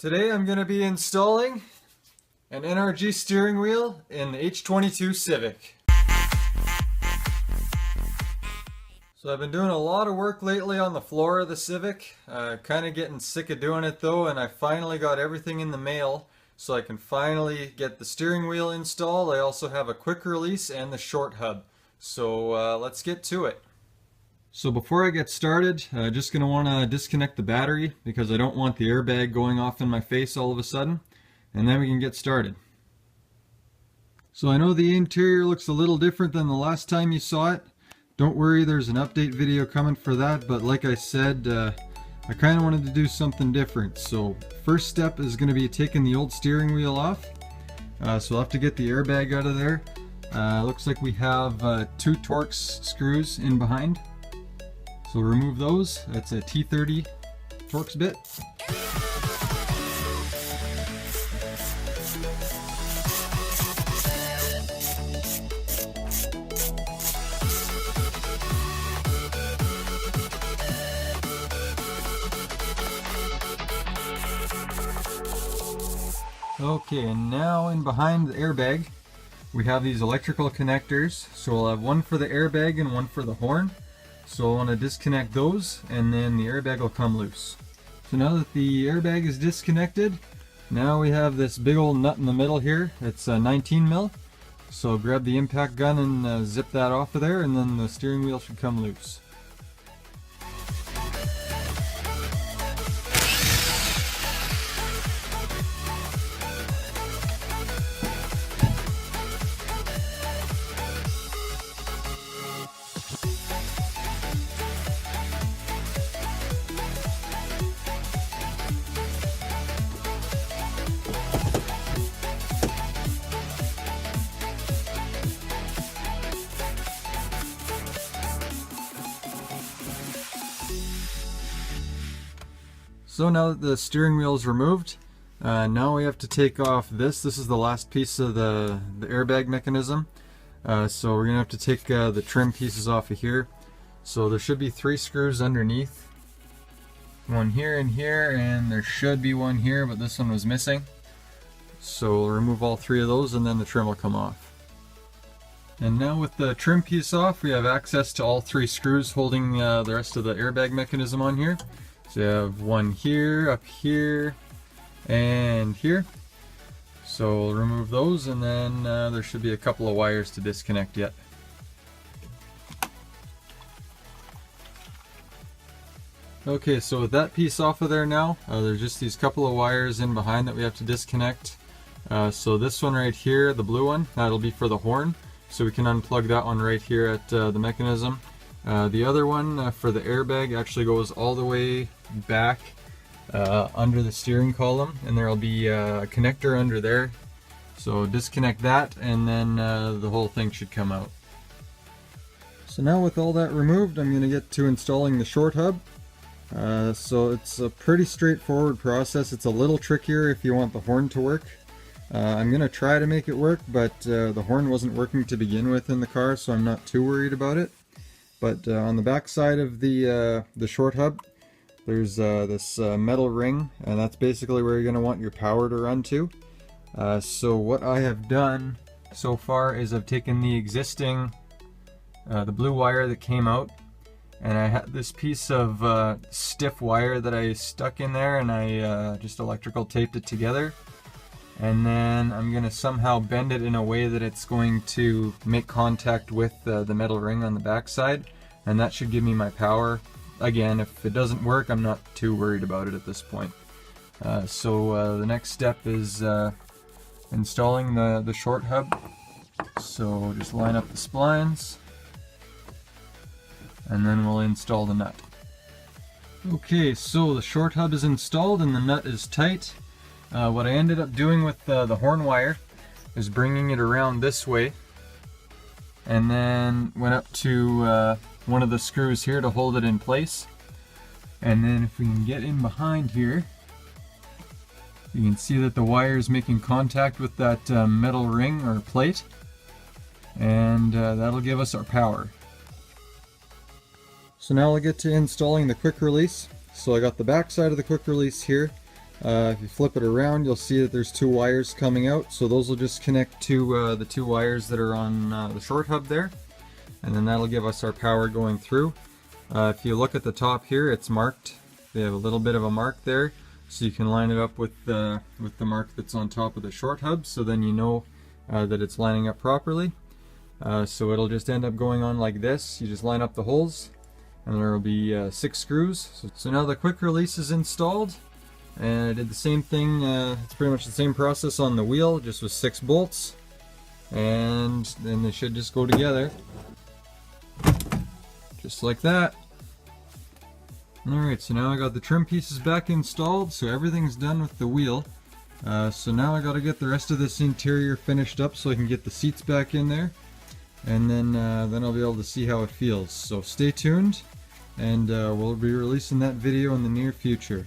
Today I'm going to be installing an NRG steering wheel in the H22 Civic. So I've been doing a lot of work lately on the floor of the Civic, kind of getting sick of doing it though, and I finally got everything in the mail so I can finally get the steering wheel installed. I also have a quick release and the short hub. So let's get to it. So before I get started, I'm just going to want to disconnect the battery because I don't want the airbag going off in my face all of a sudden, and then we can get started. So I know the interior looks a little different than the last time you saw it. Don't worry, there's an update video coming for that, but like I said, I kind of wanted to do something different. So first step is going to be taking the old steering wheel off. So I'll have to get the airbag out of there. Looks like we have 2 Torx screws in behind. So remove those. That's a T30 Torx bit. Okay, and now in behind the airbag we have these electrical connectors. So we'll have one for the airbag and one for the horn. So I want to disconnect those and then the airbag will come loose. So now that the airbag is disconnected, now we have this big old nut in the middle here. It's 19 mil. So grab the impact gun and zip that off of there, and then the steering wheel should come loose. So now that the steering wheel is removed, now we have to take off this. This is the last piece of the airbag mechanism. So we're going to have to take the trim pieces off of here. So there should be 3 screws underneath. One here and here, and there should be one here, but this one was missing. So we'll remove all 3 of those and then the trim will come off. And now with the trim piece off, we have access to all 3 screws holding the rest of the airbag mechanism on here. So you have one here, up here, and here. So we'll remove those, and then there should be a couple of wires to disconnect yet. Okay, so with that piece off of there now, there's just these couple of wires in behind that we have to disconnect. So this one right here, the blue one, that'll be for the horn. So we can unplug that one right here at the mechanism. The other one for the airbag actually goes all the way back under the steering column, and there will be a connector under there. So disconnect that, and then the whole thing should come out. So now with all that removed, I'm going to get to installing the short hub. So it's a pretty straightforward process. It's a little trickier if you want the horn to work. I'm going to try to make it work, but the horn wasn't working to begin with in the car, so I'm not too worried about it. But on the back side of the short hub, there's this metal ring, and that's basically where you're going to want your power to run to. So what I have done so far is I've taken the existing, the blue wire that came out, and I had this piece of stiff wire that I stuck in there, and I just electrical taped it together. And then I'm going to somehow bend it in a way that it's going to make contact with the metal ring on the back side, and that should give me my power. Again, if it doesn't work, I'm not too worried about it at this point. So the next step is installing the short hub. So just line up the splines, and then we'll install the nut. Okay, so the short hub is installed and the nut is tight. What I ended up doing with the horn wire is bringing it around this way, and then went up to one of the screws here to hold it in place. And then if we can get in behind here, you can see that the wire is making contact with that metal ring or plate, and that'll give us our power. So now I'll get to installing the quick release. So I got the back side of the quick release here. If you flip it around, you'll see that there's two wires coming out, so those will just connect to the two wires that are on the short hub there, and then that'll give us our power going through. If you look at the top here, it's marked. They have a little bit of a mark there, so you can line it up with the mark that's on top of the short hub, so then you know that it's lining up properly. So it'll just end up going on like this. You just line up the holes, and there will be 6 screws. So now the quick release is installed, and I did the same thing. It's pretty much the same process on the wheel, just with 6 bolts, and then they should just go together, just like that. Alright, so now I got the trim pieces back installed, so everything's done with the wheel. So now I gotta get the rest of this interior finished up so I can get the seats back in there, and then I'll be able to see how it feels. So stay tuned, and we'll be releasing that video in the near future.